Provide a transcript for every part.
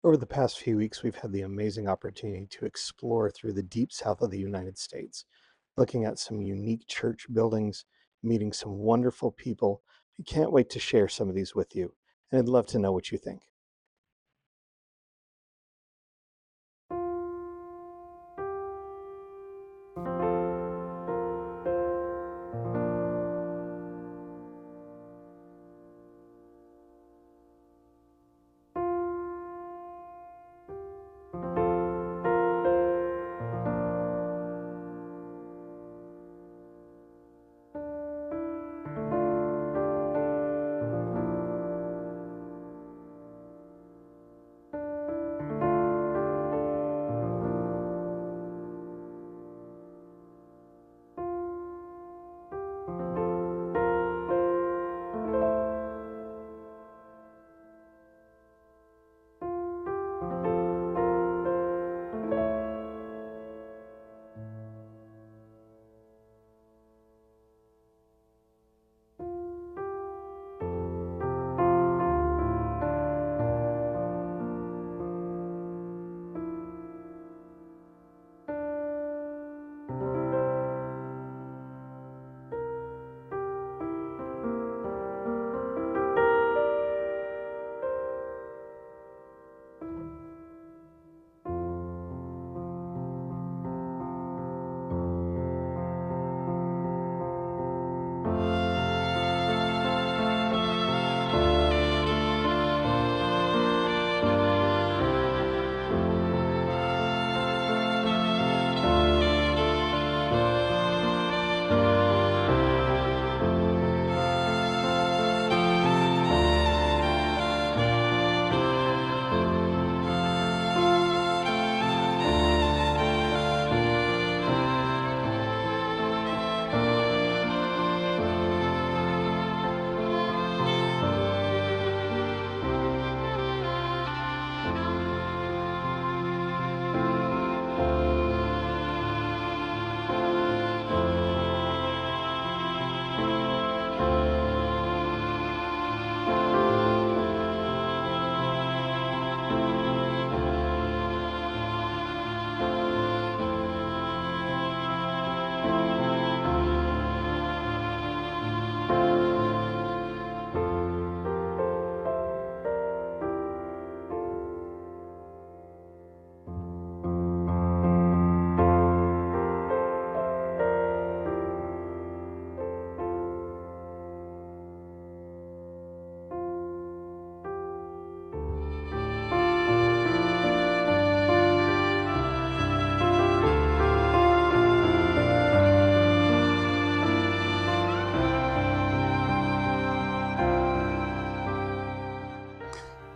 Over the past few weeks, we've had the amazing opportunity to explore through the deep south of the United States, looking at some unique church buildings, meeting some wonderful people. I can't wait to share some of these with you, and I'd love to know what you think.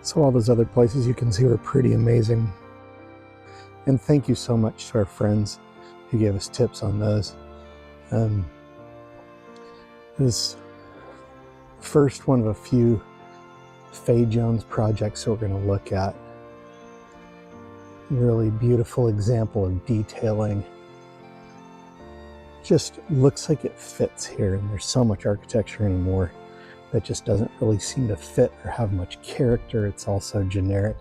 So all those other places you can see were pretty amazing. And thank you so much to our friends who gave us tips on those. This first one of a few Faye Jones projects that we're going to look at. Really beautiful example of detailing. Just looks like it fits here, and there's so much architecture anymore that just doesn't really seem to fit or have much character. It's also generic.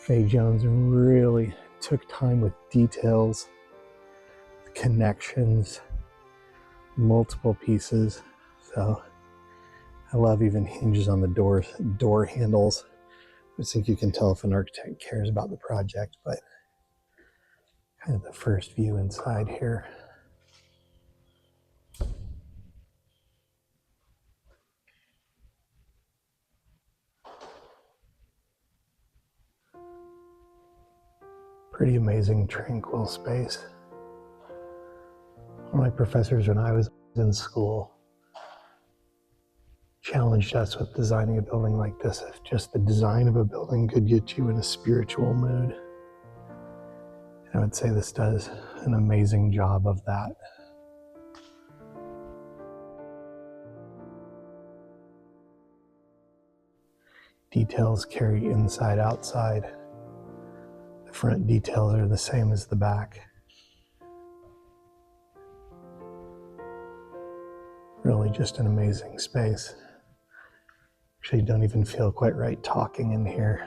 Faye Jones really took time with details, connections, multiple pieces. So I love even hinges on the door handles. I think you can tell if an architect cares about the project, but kind of the first view inside here. Pretty amazing, tranquil space. One of my professors when I was in school challenged us with designing a building like this. If just the design of a building could get you in a spiritual mood. And I would say this does an amazing job of that. Details carry inside, outside. The front details are the same as the back. Really just an amazing space. Actually, don't even feel quite right talking in here.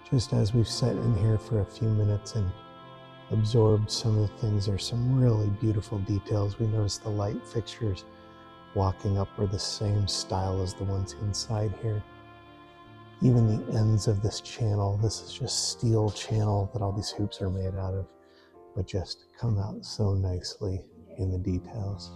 Just as we've sat in here for a few minutes and absorbed some of the things, there's some really beautiful details. We noticed the light fixtures walking up were the same style as the ones inside here. Even the ends of this channel, this is just steel channel that all these hoops are made out of, but just come out so nicely in the details.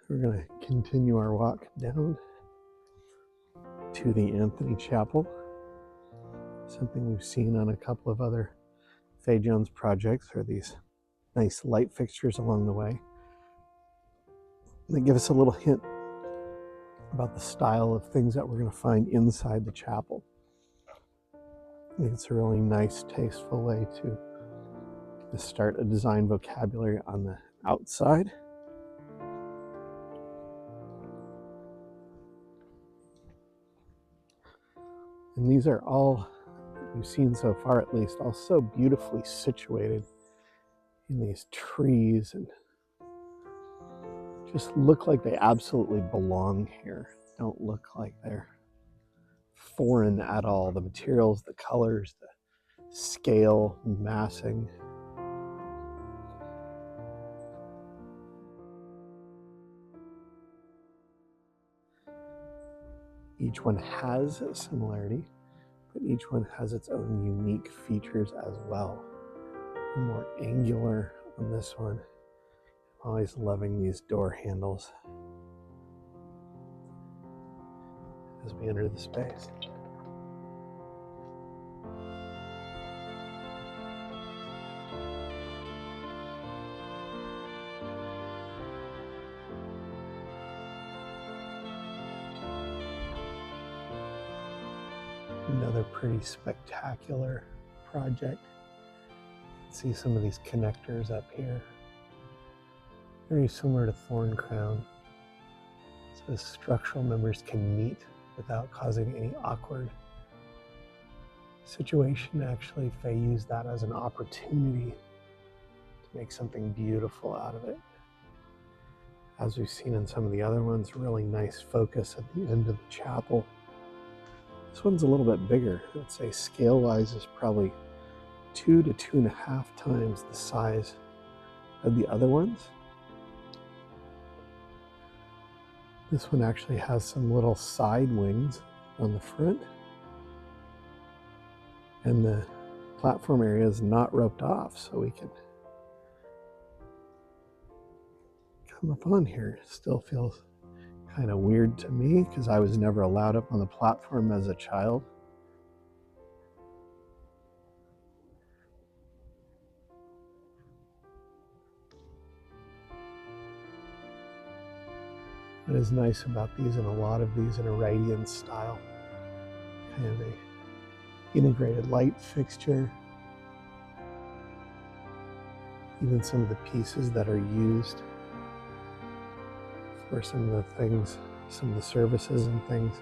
We're going to continue our walk down to the Anthony Chapel. Something we've seen on a couple of other Fay Jones projects are these nice light fixtures along the way. They give us a little hint about the style of things that we're going to find inside the chapel. I think it's a really nice, tasteful way to start a design vocabulary on the outside. And these are all, we've seen so far at least, all so beautifully situated in these trees and just look like they absolutely belong here. Don't look like they're foreign at all. The materials, the colors, the scale, massing. Each one has a similarity, but each one has its own unique features as well. More angular on this one. I'm always loving these door handles as we enter the space. Another pretty spectacular project. See some of these connectors up here. Very similar to Thorn Crown. So the structural members can meet without causing any awkward situation. Actually, Fay used that as an opportunity to make something beautiful out of it. As we've seen in some of the other ones, really nice focus at the end of the chapel. This one's a little bit bigger. I'd say scale-wise is probably 2 to 2.5 times the size of the other ones. This one actually has some little side wings on the front. And the platform area is not roped off, so we can come up on here. It still feels kind of weird to me because I was never allowed up on the platform as a child. What is nice about these, and a lot of these in a radiance style, kind of a integrated light fixture. Even some of the pieces that are used for some of the things, some of the services and things,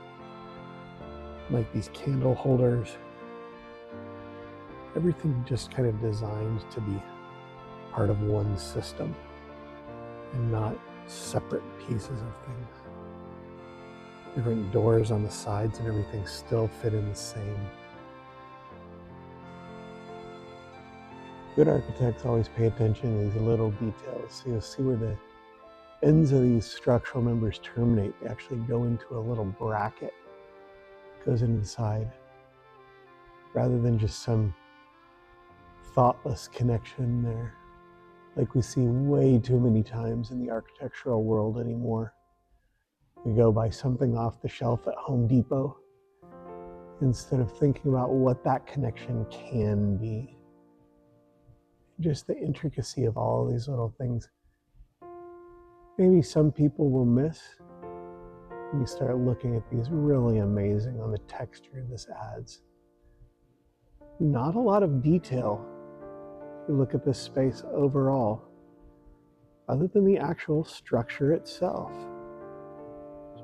like these candle holders. Everything just kind of designed to be part of one system and not separate pieces of things. Different doors on the sides and everything still fit in the same. Good architects always pay attention to these little details. So you'll see where the ends of these structural members terminate. They actually go into a little bracket that goes into the side, rather than just some thoughtless connection there, like we see way too many times in the architectural world anymore. We go buy something off the shelf at Home Depot instead of thinking about what that connection can be. Just the intricacy of all of these little things. Maybe some people will miss when you start looking at these really amazing on the texture this adds. Not a lot of detail if you look at this space overall, other than the actual structure itself.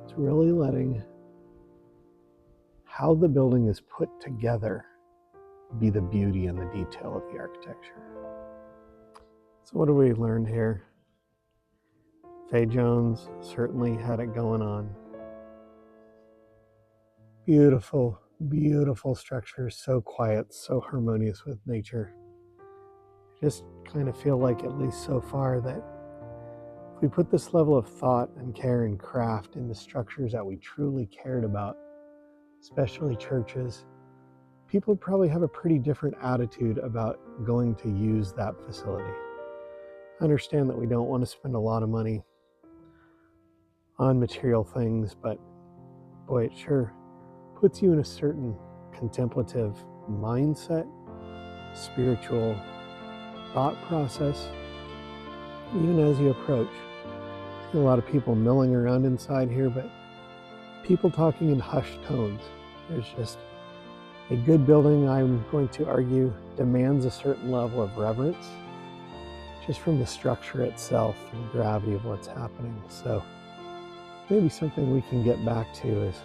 It's really letting how the building is put together be the beauty and the detail of the architecture. So what have we learned here? Fay Jones certainly had it going on. Beautiful, beautiful structures, so quiet, so harmonious with nature. Just kind of feel like, at least so far, that if we put this level of thought and care and craft into structures that we truly cared about, especially churches, people probably have a pretty different attitude about going to use that facility. I understand that we don't want to spend a lot of money on material things, but boy, it sure puts you in a certain contemplative mindset, spiritual thought process, even as you approach. I see a lot of people milling around inside here, but people talking in hushed tones. There's just a good building, I'm going to argue, demands a certain level of reverence, just from the structure itself and the gravity of what's happening. So maybe something we can get back to is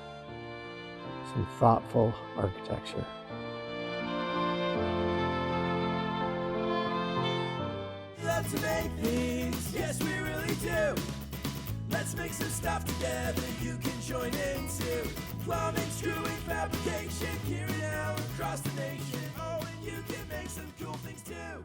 some thoughtful architecture. Love to make things, yes we really do. Let's make some stuff together you can join into. Plumbing, screwing, fabrication, here and now across the nation. Oh, and you can make some cool things too.